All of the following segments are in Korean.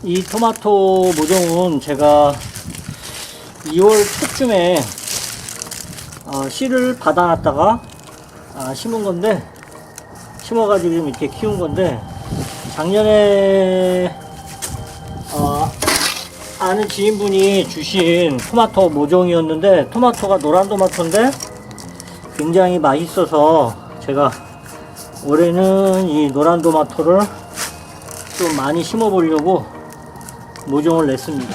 이 토마토 모종은 제가 2월 초쯤에 씨를 받아놨다가 심은 건데, 심어가지고 좀 이렇게 키운 건데, 작년에 아는 지인분이 주신 토마토 모종이었는데, 토마토가 노란 토마토인데 굉장히 맛있어서 제가 올해는 이 노란 토마토를 좀 많이 심어 보려고 모종을 냈습니다.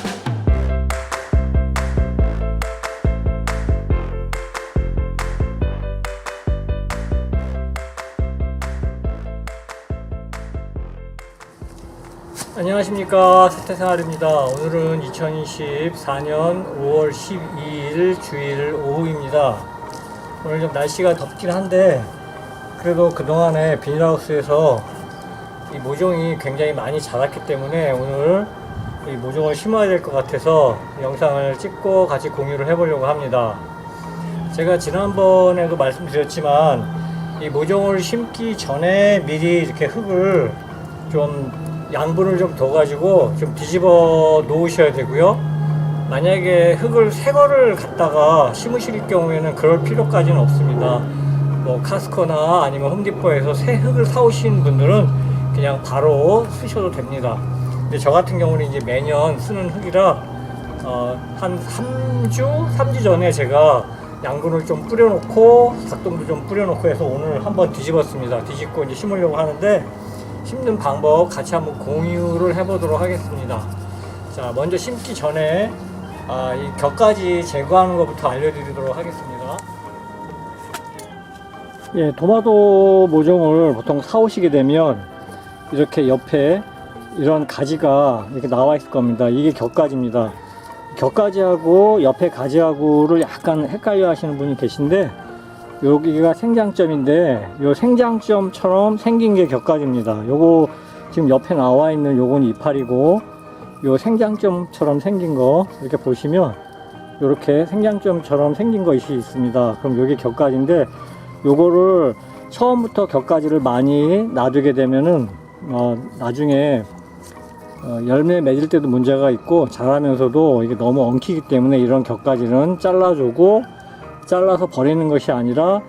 안녕하십니까, 세태생활입니다. 오늘은 2024년 5월 12일 주일 오후입니다. 오늘 좀 날씨가 덥긴 한데 그래도 그동안에 비닐하우스에서 이 모종이 굉장히 많이 자랐기 때문에 오늘 이 모종을 심어야 될 것 같아서 영상을 찍고 같이 공유를 해보려고 합니다. 제가 지난번에도 말씀드렸지만 이 모종을 심기 전에 미리 이렇게 흙을 좀 양분을 좀 둬 가지고 좀 뒤집어 놓으셔야 되고요. 만약에 흙을 새 거를 갖다가 심으실 경우에는 그럴 필요까지는 없습니다. 뭐 카스코나 아니면 홈디포에서 새 흙을 사오신 분들은 그냥 바로 쓰셔도 됩니다. 근데 저 같은 경우는 이제 매년 쓰는 흙이라 한 3주 전에 제가 양분을 좀 뿌려놓고 닭똥도 좀 뿌려놓고 해서 오늘 한번 뒤집었습니다. 뒤집고 이제 심으려고 하는데, 심는 방법 같이 한번 공유를 해보도록 하겠습니다. 자, 먼저 심기 전에 이 격가지 제거하는 것부터 알려드리도록 하겠습니다. 예, 토마토 모종을 보통 사오시게 되면 이렇게 옆에 이런 가지가 이렇게 나와 있을 겁니다. 이게 격가지입니다. 격가지하고 옆에 가지하고를 약간 헷갈려 하시는 분이 계신데, 여기가 생장점인데 요 생장점처럼 생긴 게 격가지입니다. 요거 지금 옆에 나와 있는 요건 이파리고, 요 생장점처럼 생긴 거 이렇게 보시면 요렇게 생장점처럼 생긴 것이 있습니다. 그럼 요게 격가지인데, 요거를 처음부터 격가지를 많이 놔두게 되면은 나중에 열매 맺을 때도 문제가 있고 자라면서도 이게 너무 엉키기 때문에 이런 격가지는 잘라주고, 잘라서 버리는 것이 아니라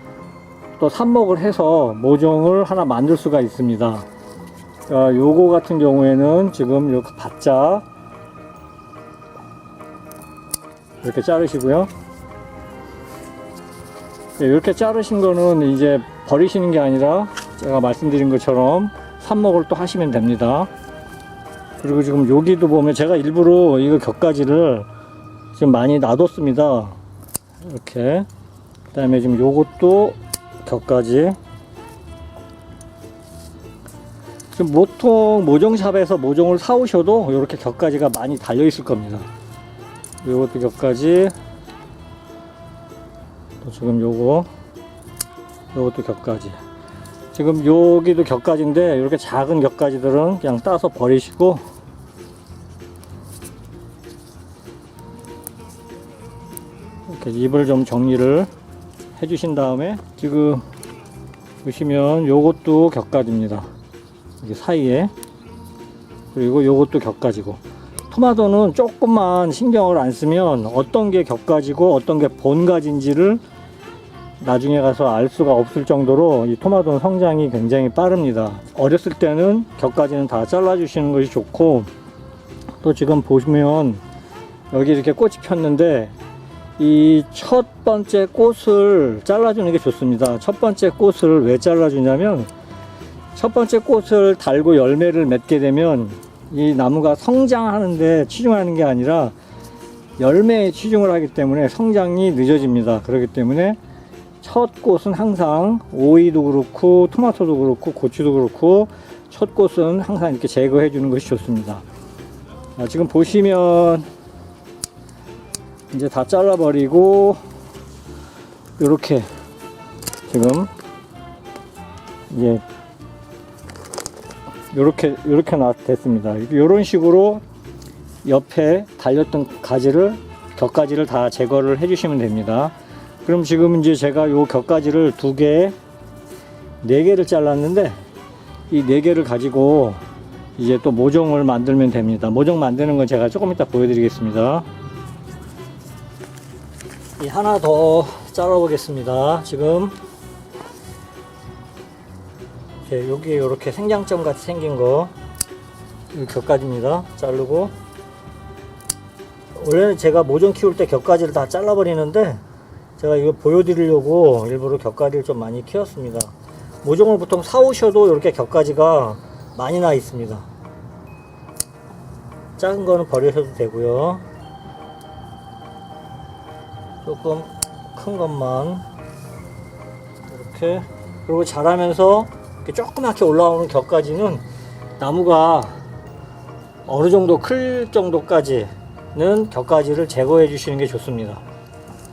또 삽목을 해서 모종을 하나 만들 수가 있습니다. 요거 같은 경우에는 지금 이렇게 바짝 이렇게 자르시고요. 이렇게 자르신 거는 이제 버리시는 게 아니라 제가 말씀드린 것처럼 삽목을 또 하시면 됩니다. 그리고 지금 여기도 보면 제가 일부러 이거 격가지를 지금 많이 놔뒀습니다. 이렇게. 그 다음에 지금 요것도 격가지. 지금 보통 모종샵에서 모종을 사오셔도 이렇게 격가지가 많이 달려 있을 겁니다. 요것도 격가지. 또 지금 요것도 격가지. 지금 여기도 격가지인데 이렇게 작은 격가지들은 그냥 따서 버리시고, 이렇게 잎을 좀 정리를 해 주신 다음에, 지금 보시면 요것도 격가지입니다. 이게 사이에. 그리고 요것도 격가지고, 토마토는 조금만 신경을 안 쓰면 어떤 게 격가지고 어떤 게 본가지인지를 나중에 가서 알 수가 없을 정도로 이 토마토는 성장이 굉장히 빠릅니다. 어렸을 때는 격가지는 다 잘라 주시는 것이 좋고, 또 지금 보시면 여기 이렇게 꽃이 폈는데 이 첫 번째 꽃을 잘라주는 게 좋습니다. 첫 번째 꽃을 왜 잘라주냐면, 첫 번째 꽃을 달고 열매를 맺게 되면 이 나무가 성장하는데 치중하는 게 아니라 열매에 치중을 하기 때문에 성장이 늦어집니다. 그렇기 때문에 첫 꽃은 항상 오이도 그렇고 토마토도 그렇고 고추도 그렇고 첫 꽃은 항상 이렇게 제거해 주는 것이 좋습니다. 지금 보시면 이제 다 잘라버리고 이렇게 지금 이제 이렇게 됐습니다. 이런 식으로 옆에 달렸던 가지를, 격가지를 다 제거를 해주시면 됩니다. 그럼 지금 이제 제가 요 격가지를 2개, 4개를 잘랐는데 이 4개를 가지고 이제 또 모종을 만들면 됩니다. 모종 만드는 건 제가 조금 이따 보여드리겠습니다. 이 하나 더 잘라 보겠습니다. 지금 여기 이렇게 생장점 같이 생긴 거, 이 격가지입니다. 자르고, 원래는 제가 모종 키울 때 격가지를 다 잘라 버리는데 제가 이거 보여드리려고 일부러 격가지를 좀 많이 키웠습니다. 모종을 보통 사오셔도 이렇게 격가지가 많이 나 있습니다. 작은 거는 버리셔도 되고요. 조금 큰 것만 이렇게. 그리고 자라면서 이렇게 조그맣게 올라오는 격가지는 나무가 어느 정도 클 정도까지는 격가지를 제거해 주시는 게 좋습니다.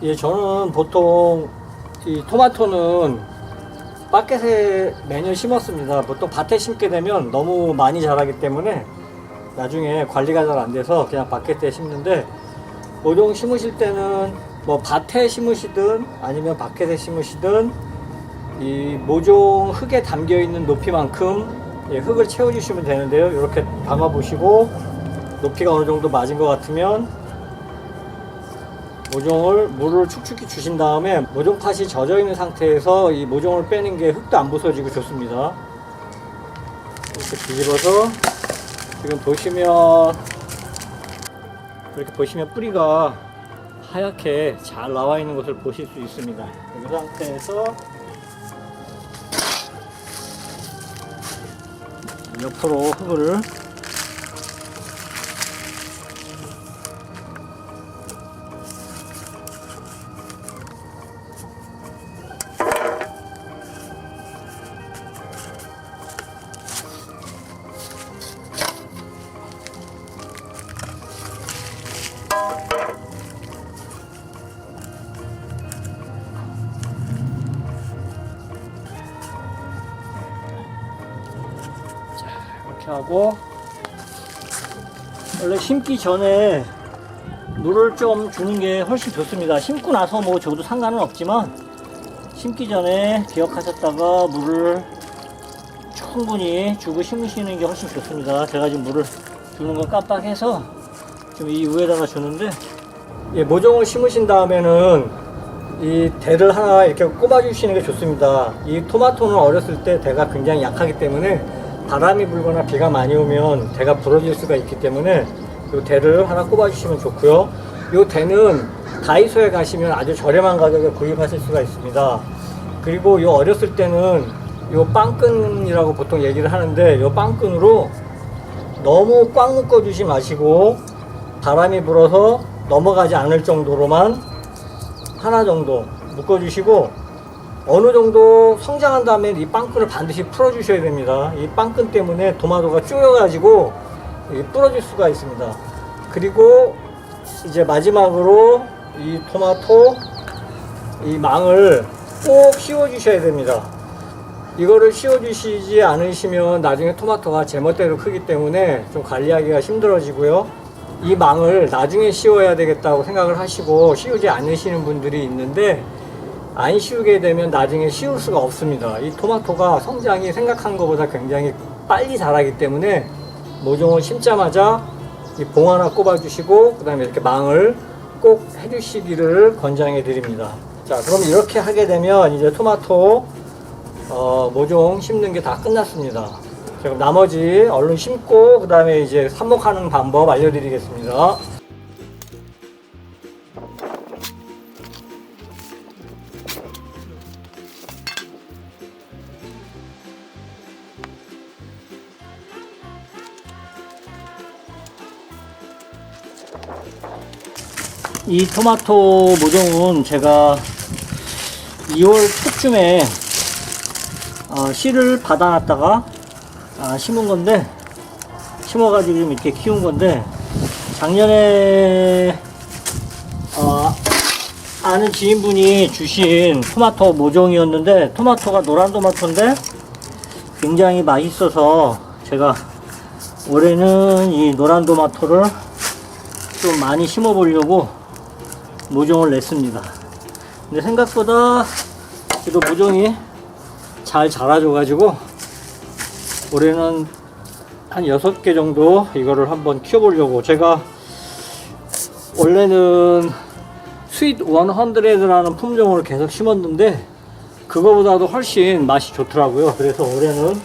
예, 저는 보통 이 토마토는 밖에 매년 심었습니다. 보통 밭에 심게 되면 너무 많이 자라기 때문에 나중에 관리가 잘 안 돼서 그냥 밖에 심는데, 모종 심으실 때는 뭐 밭에 심으시든 아니면 밖에 심으시든 이 모종 흙에 담겨 있는 높이만큼 흙을 채워 주시면 되는데요. 이렇게 담아 보시고 높이가 어느 정도 맞은 것 같으면 모종을 물을 축축히 주신 다음에 모종팥이 젖어 있는 상태에서 이 모종을 빼는 게 흙도 안 부서지고 좋습니다. 이렇게 뒤집어서 지금 보시면, 이렇게 보시면 뿌리가 하얗게 잘 나와 있는 것을 보실 수 있습니다. 이 상태에서 옆으로 흙을 하고, 원래 심기 전에 물을 좀 주는 게 훨씬 좋습니다. 심고 나서 뭐 줘도 상관은 없지만 심기 전에 기억하셨다가 물을 충분히 주고 심으시는 게 훨씬 좋습니다. 제가 지금 물을 주는 건 깜빡해서 좀 이 위에다가 주는데, 예, 모종을 심으신 다음에는 이 대를 하나 이렇게 꼽아 주시는 게 좋습니다. 이 토마토는 어렸을 때 대가 굉장히 약하기 때문에 바람이 불거나 비가 많이 오면 대가 부러질 수가 있기 때문에 이 대를 하나 꼽아 주시면 좋고요. 이 대는 다이소에 가시면 아주 저렴한 가격에 구입하실 수가 있습니다. 그리고 이 어렸을 때는 이 빵끈이라고 보통 얘기를 하는데, 이 빵끈으로 너무 꽉 묶어 주지 마시고 바람이 불어서 넘어가지 않을 정도로만 하나 정도 묶어 주시고, 어느 정도 성장한 다음에 이 빵끈을 반드시 풀어 주셔야 됩니다. 이 빵끈 때문에 토마토가 쪼여 가지고 부러질 수가 있습니다. 그리고 이제 마지막으로 이 토마토 이 망을 꼭 씌워 주셔야 됩니다. 이거를 씌워 주시지 않으시면 나중에 토마토가 제멋대로 크기 때문에 좀 관리하기가 힘들어지고요. 이 망을 나중에 씌워야 되겠다고 생각을 하시고 씌우지 않으시는 분들이 있는데, 안 씌우게 되면 나중에 씌울 수가 없습니다. 이 토마토가 성장이 생각한 것보다 굉장히 빨리 자라기 때문에 모종을 심자마자 이 봉 하나 꼽아 주시고 그 다음에 이렇게 망을 꼭 해주시기를 권장해 드립니다. 자, 그럼 이렇게 하게 되면 이제 토마토 모종 심는 게 다 끝났습니다. 그럼 나머지 얼른 심고 그 다음에 이제 삽목하는 방법 알려드리겠습니다. 이 토마토 모종은 제가 2월 초쯤에 씨를 받아놨다가 심은 건데, 심어가지고 지금 이렇게 키운 건데, 작년에 아는 지인분이 주신 토마토 모종이었는데, 토마토가 노란 토마토인데 굉장히 맛있어서 제가 올해는 이 노란 토마토를 좀 많이 심어 보려고 모종을 냈습니다. 근데 생각보다 그래도 모종이 잘 자라줘 가지고 올해는 한 6개 정도 이거를 한번 키워보려고. 제가 원래는 스윗 100라는 품종을 계속 심었는데 그거보다도 훨씬 맛이 좋더라고요. 그래서 올해는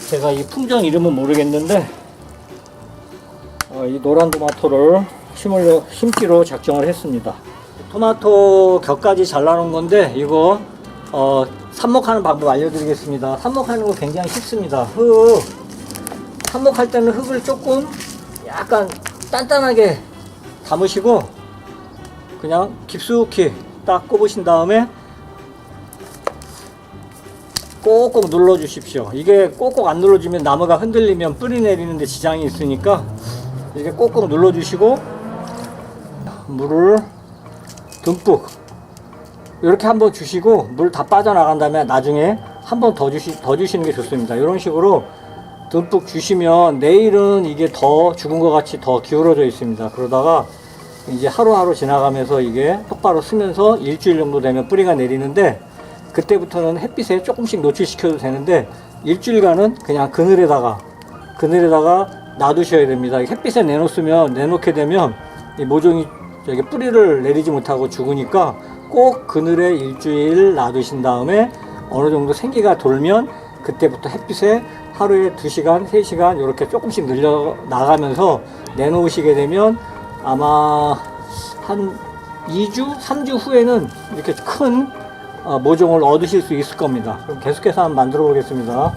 제가 이 품종 이름은 모르겠는데 이 노란 토마토를 심기로 작정을 했습니다. 토마토 격까지 잘라놓은 건데 이거 삽목하는 방법 알려드리겠습니다. 삽목하는 거 굉장히 쉽습니다. 삽목할 때는 흙을 조금 약간 단단하게 담으시고 그냥 깊숙이 딱 꼽으신 다음에 꼭꼭 눌러 주십시오. 이게 꼭꼭 안 눌러주면 나무가 흔들리면 뿌리 내리는데 지장이 있으니까 이렇게 꼭꼭 눌러 주시고 물을 듬뿍 이렇게 한번 주시고 물 다 빠져나간 다음에 나중에 한 번 더 주시는 게 좋습니다. 이런 식으로 듬뿍 주시면 내일은 이게 더 죽은 것 같이 더 기울어져 있습니다. 그러다가 이제 하루하루 지나가면서 이게 똑바로 쓰면서 일주일 정도 되면 뿌리가 내리는데 그때부터는 햇빛에 조금씩 노출시켜도 되는데 일주일간은 그냥 그늘에다가 놔두셔야 됩니다. 햇빛에 내놓게 되면 이 모종이 저기 뿌리를 내리지 못하고 죽으니까 꼭 그늘에 일주일 놔두신 다음에 어느 정도 생기가 돌면 그때부터 햇빛에 하루에 2시간, 3시간 이렇게 조금씩 늘려 나가면서 내놓으시게 되면 아마 한 2주, 3주 후에는 이렇게 큰 모종을 얻으실 수 있을 겁니다. 그럼 계속해서 한번 만들어 보겠습니다.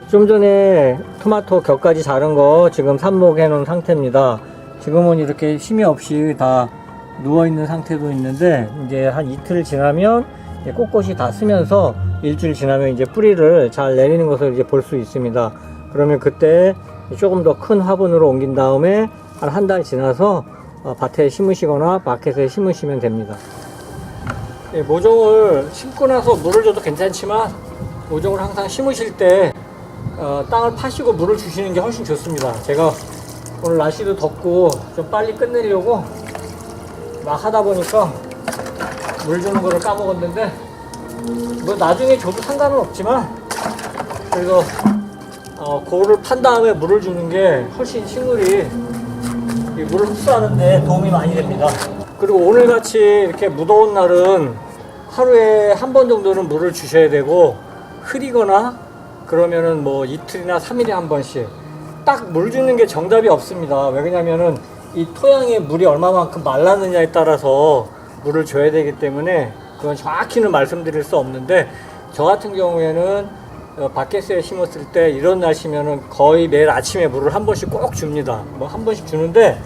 좀 전에 토마토 격까지 자른 거 지금 삽목해 놓은 상태입니다. 지금은 이렇게 힘이 없이 다 누워 있는 상태도 있는데 이제 한 이틀 지나면 꼿꼿이 다 쓰면서 일주일 지나면 이제 뿌리를 잘 내리는 것을 이제 볼 수 있습니다. 그러면 그때 조금 더 큰 화분으로 옮긴 다음에 한 달 지나서 밭에 심으시거나 마켓에 심으시면 됩니다. 모종을 심고 나서 물을 줘도 괜찮지만 모종을 항상 심으실 때 땅을 파시고 물을 주시는 게 훨씬 좋습니다. 제가 오늘 날씨도 덥고 좀 빨리 끝내려고 막 하다 보니까 물 주는 거를 까먹었는데 뭐 나중에 줘도 상관은 없지만 그래서 그거를 판 다음에 물을 주는 게 훨씬 식물이 물을 흡수하는데 도움이 많이 됩니다. 그리고 오늘같이 이렇게 무더운 날은 하루에 한 번 정도는 물을 주셔야 되고 흐리거나 그러면은 뭐 이틀이나 3일에 한 번씩 딱 물 주는 게 정답이 없습니다. 왜 그러냐면은 이 토양에 물이 얼마만큼 말랐느냐에 따라서 물을 줘야 되기 때문에 그건 정확히는 말씀드릴 수 없는데 저 같은 경우에는 바켓에 심었을 때 이런 날씨면은 거의 매일 아침에 물을 한 번씩 꼭 줍니다. 뭐 한 번씩 주는데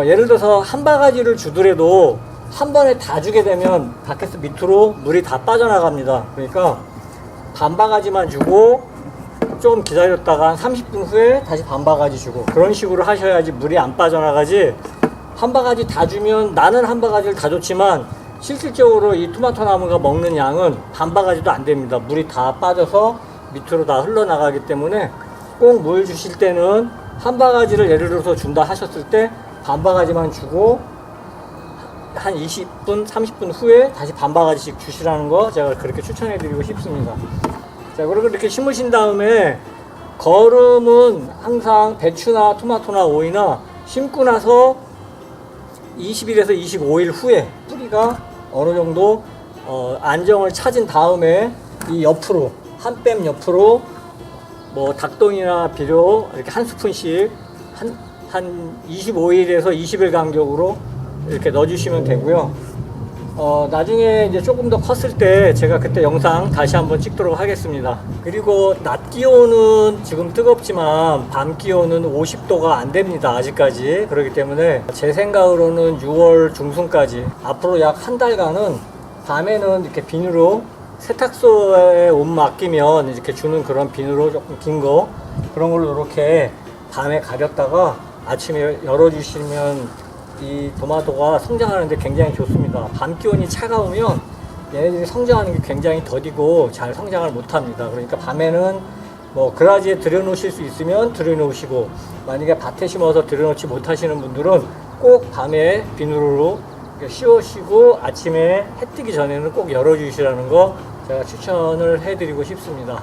예를 들어서 한 바가지를 주더라도 한 번에 다 주게 되면 바켓 밑으로 물이 다 빠져나갑니다. 그러니까 반 바가지만 주고 좀 기다렸다가 한 30분 후에 다시 반 바가지 주고 그런 식으로 하셔야지 물이 안 빠져나가지 한 바가지 다 주면 나는 한 바가지를 다 줬지만 실질적으로 이 토마토 나무가 먹는 양은 반 바가지도 안 됩니다. 물이 다 빠져서 밑으로 다 흘러나가기 때문에 꼭 물 주실 때는 한 바가지를 예를 들어서 준다 하셨을 때 반 바가지만 주고 한 20분, 30분 후에 다시 반 바가지씩 주시라는 거 제가 그렇게 추천해 드리고 싶습니다. 자, 그리고 이렇게 심으신 다음에 거름은 항상 배추나 토마토나 오이나 심고 나서 20일에서 25일 후에 뿌리가 어느 정도 안정을 찾은 다음에 이 옆으로 한 뺨 옆으로 뭐 닭똥이나 비료 이렇게 한 스푼씩 한 25일에서 20일 간격으로 이렇게 넣어주시면 되고요. 나중에 이제 조금 더 컸을 때 제가 그때 영상 다시 한번 찍도록 하겠습니다. 그리고 낮 기온은 지금 뜨겁지만 밤 기온은 50도가 안 됩니다. 아직까지. 그렇기 때문에 제 생각으로는 6월 중순까지 앞으로 약 한 달간은 밤에는 이렇게 비누로 세탁소에 옷 맡기면 이렇게 주는 그런 비누로 조금 긴 거 그런 걸로 이렇게 밤에 가렸다가 아침에 열어주시면 이 토마토가 성장하는데 굉장히 좋습니다. 밤 기온이 차가우면 얘네들이 성장하는 게 굉장히 더디고 잘 성장을 못합니다. 그러니까 밤에는 뭐 그라지에 들여놓으실 수 있으면 들여놓으시고 만약에 밭에 심어서 들여놓지 못하시는 분들은 꼭 밤에 비누로 씌우시고 아침에 해 뜨기 전에는 꼭 열어주시라는 거 제가 추천을 해드리고 싶습니다.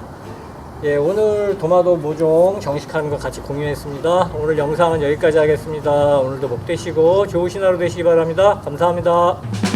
예, 오늘 도마도 모종 정식하는 거 같이 공유했습니다. 오늘 영상은 여기까지 하겠습니다. 오늘도 복 되시고 좋으신 하루 되시기 바랍니다. 감사합니다.